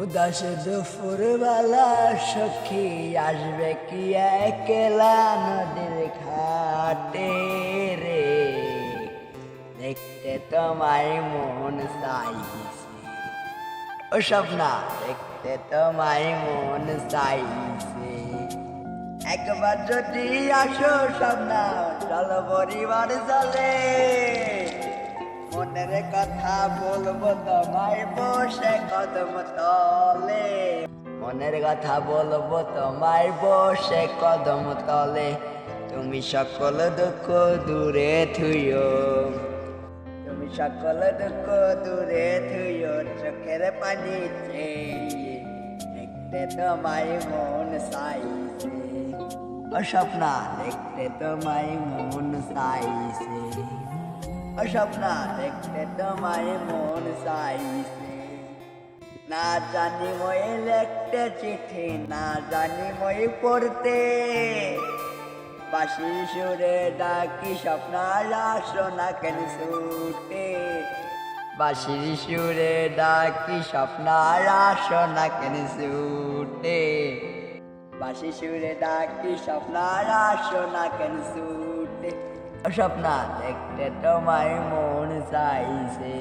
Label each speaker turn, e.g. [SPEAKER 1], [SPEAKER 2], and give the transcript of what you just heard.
[SPEAKER 1] উদাস দুপুরবেলা সখী আসবে কি একলা নদীর ঘাটে রে, দেখতে তোমায় মন চাইছে। ও স্বপ্না, দেখতে তোমায় মন চাইছে। একবার যদি আসো স্বপ্না, চলো পরিবার চলে। মনের কথা বলবো তোমায় বসে কদম তলে। মনের কথা বলবো তোমায় বসে কদম তলে। তুমি সকল দুঃখ দূরে থুইও, তুমি সকল দুঃখ দূরে থুইও। চোখের পানি চেয়ে দেখতে তোমায় মন চাইছে। ও স্বপ্না, দেখতে তোমায় মন চাইছে। ও স্বপ্না, দেখতে তোমায় মন চাইছে। না জানি মই লেখতে চিঠি, না জানি মই পড়তে। বাঁশি সুরে ডাকি স্বপ্নার আসো না কেন ছুটে। বাঁশি সুরে ডাকি স্বপ্নার আসো না কেন ছুটে। বাঁশি সুরে ডাকি স্বপ্নার আসো না কেন ছুটে। ও স্বপ্না, দেখতে তোমায় মন চাইছে।